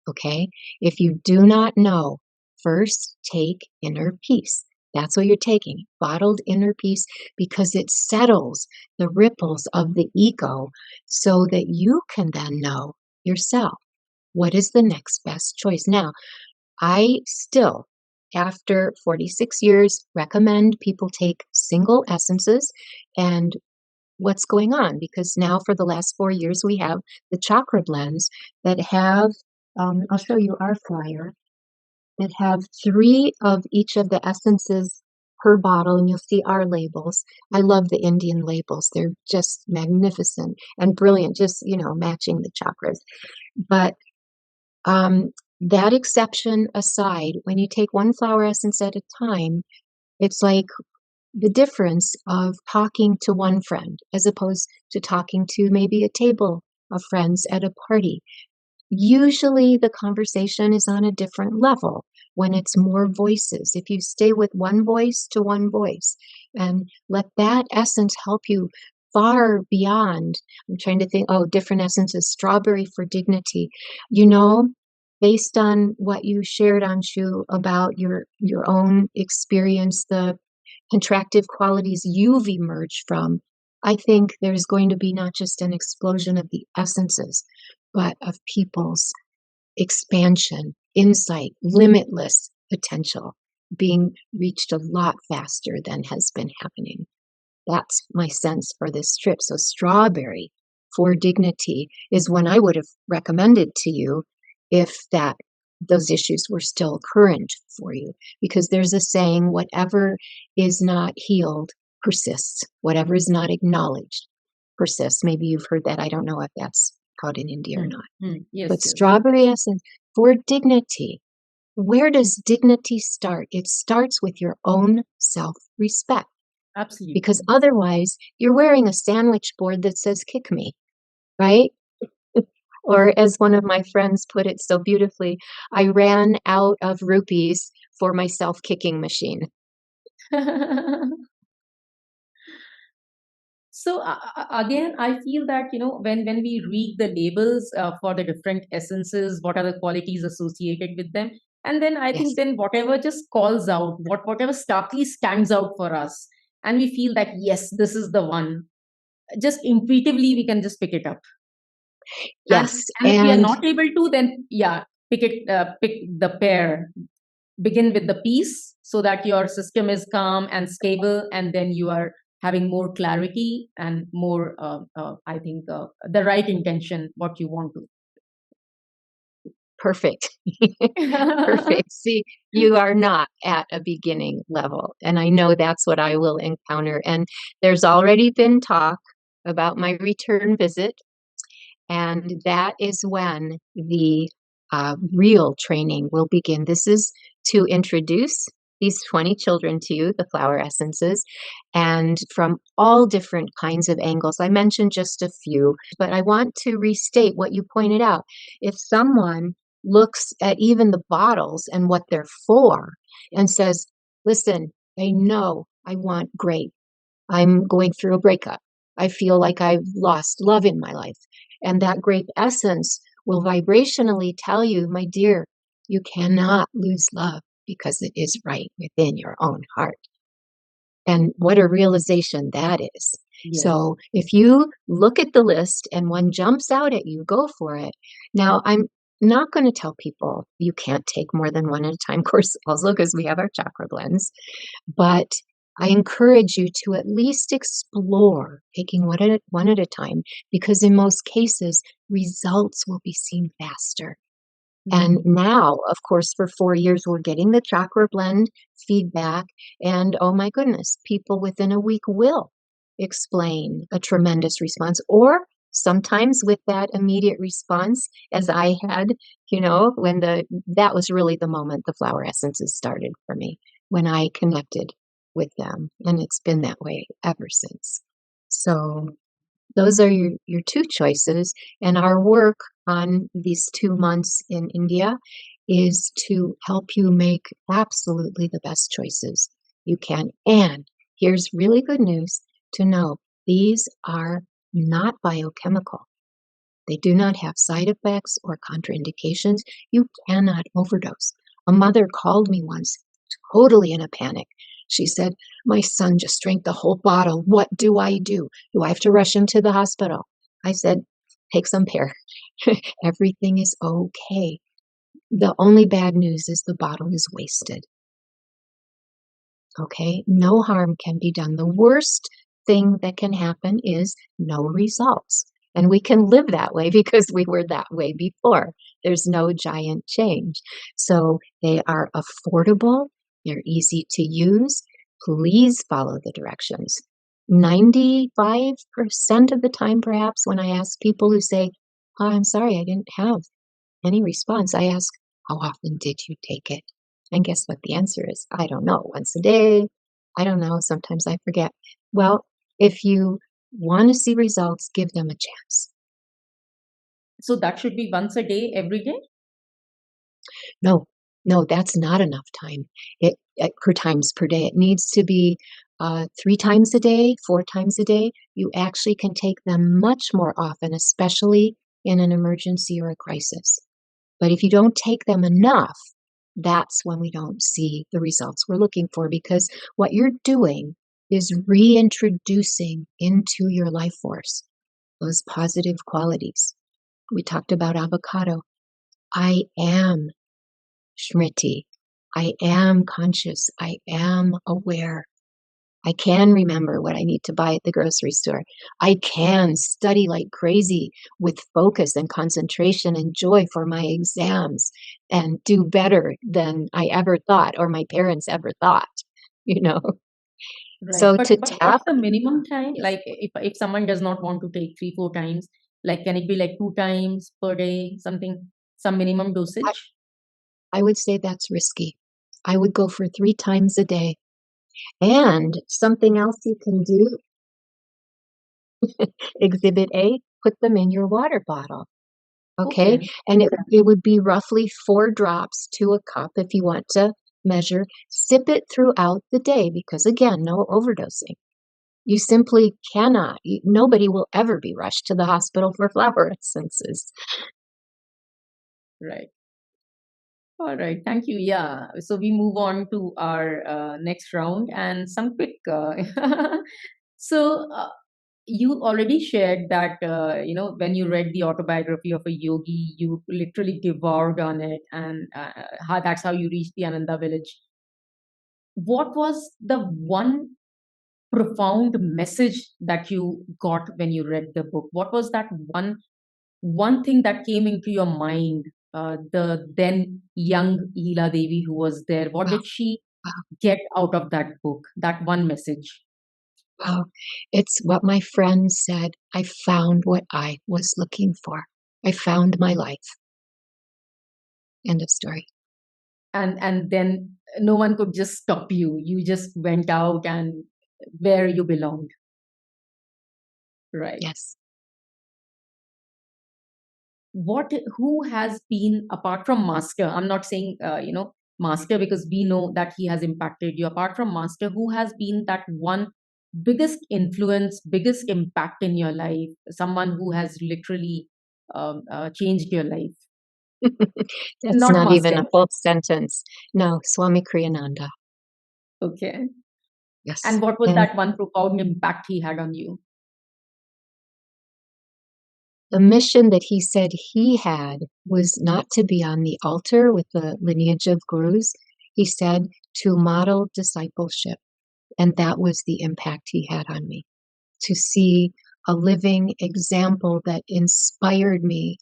Okay? If you do not know, first take inner peace. That's what you're taking, bottled inner peace, because it settles the ripples of the ego so that you can then know yourself. What is the next best choice? Now, I still, after 46 years, recommend people take single essences. And what's going on? Because now for the last 4 years, we have the chakra blends that have, I'll show you our flyer, that have 3 of each of the essences per bottle, and you'll see our labels. I love the Indian labels. They're just magnificent and brilliant, just, matching the chakras. But um, that exception aside, when you take one flower essence at a time, it's like the difference of talking to one friend as opposed to talking to maybe a table of friends at a party. Usually the conversation is on a different level when it's more voices. If you stay with one voice to one voice and let that essence help you far beyond, I'm trying to think, different essences, strawberry for dignity. You know, based on what you shared, Anshu, about your own experience, the contractive qualities you've emerged from, I think there's going to be not just an explosion of the essences, but of people's expansion, insight, limitless potential being reached a lot faster than has been happening. That's my sense for this trip. So strawberry for dignity is one I would have recommended to you if those issues were still current for you. Because there's a saying, whatever is not healed persists. Whatever is not acknowledged persists. Maybe you've heard that. I don't know if that's out in India or not. Yes, But yes. strawberry essence for dignity. Where does dignity start? It starts with your own self-respect. Absolutely. Because otherwise, you're wearing a sandwich board that says, kick me, right? Or as one of my friends put it so beautifully, I ran out of rupees for my self-kicking machine. So again, I feel that when we read the labels for the different essences, what are the qualities associated with them, and then I think Yes. then whatever just calls out, whatever starkly stands out for us, and we feel that yes, this is the one. Just intuitively, we can just pick it up. Yes. And if we are not able to, then yeah, pick the pair. Begin with the peace so that your system is calm and stable, and then you are having more clarity and more, I think, the right intention, what you want to. Perfect. Perfect. See, you are not at a beginning level. And I know that's what I will encounter. And there's already been talk about my return visit. And that is when the real training will begin. This is to introduce these 20 children to you, the flower essences, and from all different kinds of angles. I mentioned just a few, but I want to restate what you pointed out. If someone looks at even the bottles and what they're for and says, listen, I know I want grape. I'm going through a breakup. I feel like I've lost love in my life. And that grape essence will vibrationally tell you, my dear, you cannot lose love because it is right within your own heart. And what a realization that is. Yes. So if you look at the list and one jumps out at you, go for it. Now, I'm not going to tell people you can't take more than one at a time, of course, also because we have our chakra blends. But I encourage you to at least explore taking one at a time, because in most cases, results will be seen faster. And now, of course, for 4 years, we're getting the chakra blend feedback. And oh my goodness, people within a week will explain a tremendous response. Or sometimes with that immediate response, as I had, when that was really the moment the flower essences started for me, when I connected with them. And it's been that way ever since. So those are your two choices. And our work on these 2 months in India is to help you make absolutely the best choices you can. And here's really good news to know: these are not biochemical. They do not have side effects or contraindications. You cannot overdose. A mother called me once, totally in a panic. She said, "My son just drank the whole bottle. What do I do? Do I have to rush him to the hospital?" I said, "Take some pear. Everything is okay. The only bad news is the bottle is wasted." Okay, no harm can be done. The worst thing that can happen is no results. And we can live that way because we were that way before. There's no giant change. So they are affordable, they're easy to use. Please follow the directions. 95% of the time, perhaps, when I ask people who say, "Oh, I'm sorry, I didn't have any response," I ask, "How often did you take it?" And guess what the answer is? I don't know. Once a day? I don't know. Sometimes I forget. Well, if you want to see results, give them a chance. So that should be once a day, every day? No, no, that's not enough time. Per times per day. It needs to be 3 times a day, 4 times a day. You actually can take them much more often, especially in an emergency or a crisis. But if you don't take them enough, that's when we don't see the results we're looking for, because what you're doing is reintroducing into your life force those positive qualities. We talked about avocado. I am Smriti. I am conscious. I am aware. I can remember what I need to buy at the grocery store. I can study like crazy with focus and concentration and joy for my exams and do better than I ever thought or my parents ever thought, you know? Right. So to But what's tap, the minimum time? Like if someone does not want to take 3, 4 times, like can it be like 2 times per day, something, some minimum I, dosage? I would say that's risky. I would go for 3 times a day. And something else you can do, Exhibit A, put them in your water bottle. Okay, Okay. and it would be roughly 4 drops to a cup if you want to measure. Sip it throughout the day because, again, no overdosing. You simply cannot. Nobody will ever be rushed to the hospital for flower essences. Right. All right. Thank you. Yeah. So we move on to our next round and some quick. So you already shared that when you read the autobiography of a yogi, you literally devoured on it, and how that's how you reached the Ananda village. What was the one profound message that you got when you read the book? What was that one thing that came into your mind? The then young Lila Devi who was there, what Wow, did she wow, get out of that book? That one message. wow. It's what my friend said. I found what I was looking for. I found my life. End of story. And then no one could just stop you. You just went out and where you belonged. Right. Yes. What who has been, apart from master, I'm not saying master, because we know that he has impacted you. Apart from master, who has been that one biggest influence, biggest impact in your life, someone who has literally changed your life? That's Not not even master. a full sentence. No, Swami Kriyananda. Okay. Yes. And what was And that one profound impact he had on you? the mission that he said he had was not to be on the altar with the lineage of gurus. He said to model discipleship. And that was the impact he had on me, to see a living example that inspired me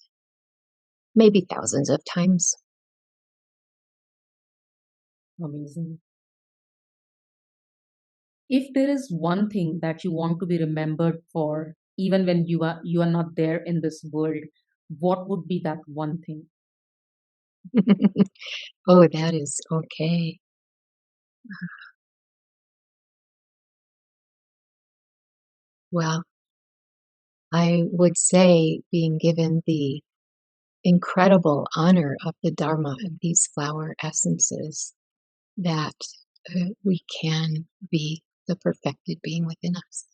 maybe thousands of times. Amazing. If there is one thing that you want to be remembered for, even when you are not there in this world, what would be that one thing? Oh, that is okay. Well, I would say being given the incredible honor of the Dharma of these flower essences, that we can be the perfected being within us.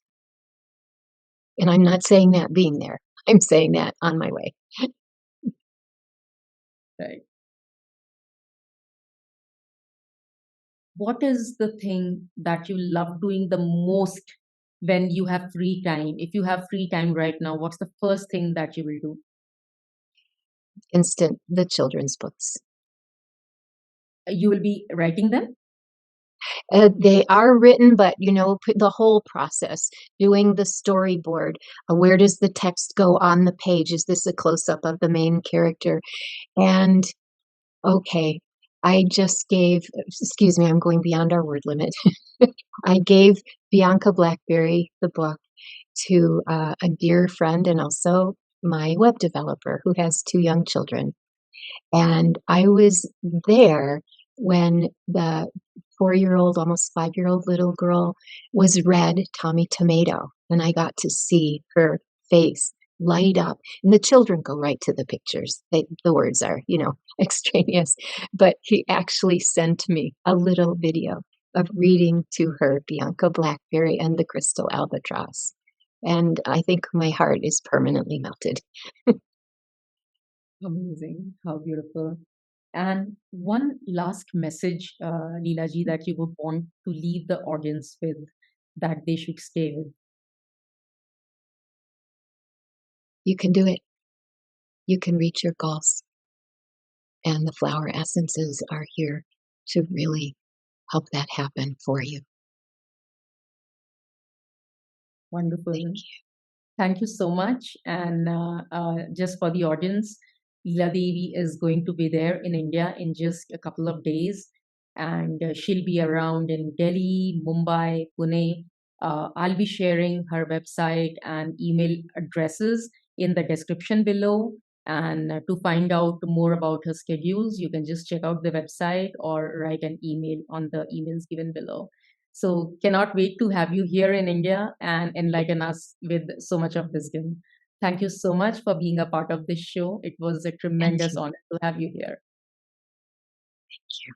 And I'm not saying that being there. I'm saying that on my way. Right. What is the thing that you love doing the most when you have free time? If you have free time right now, what's the first thing that you will do? Instant the children's books. You will be writing them? They are written, but, the whole process, doing the storyboard, where does the text go on the page? Is this a close-up of the main character? And, okay, I just gave excuse me, I'm going beyond our word limit. I gave Bianca Blackberry the book to, a dear friend and also my web developer who has 2 young children. And I was there when the 4-year-old, almost 5-year-old little girl was read Tommy Tomato, and I got to see her face light up, and the children go right to the pictures. The words are, extraneous, but he actually sent me a little video of reading to her Bianca Blackberry and the Crystal Albatross, and I think my heart is permanently melted. Amazing. How beautiful. And one last message, Leela ji, that you would want to leave the audience with, that they should stay with. You can do it. You can reach your goals. And the flower essences are here to really help that happen for you. Thank Wonderful. you. Thank you so much. And just for the audience, Lila Devi is going to be there in India in just a couple of days. And she'll be around in Delhi, Mumbai, Pune. I'll be sharing her website and email addresses in the description below. And to find out more about her schedules, you can just check out the website or write an email on the emails given below. So, cannot wait to have you here in India and enlighten us with so much of wisdom. Thank you so much for being a part of this show. It was a Thank tremendous you. honor to have you here. Thank you.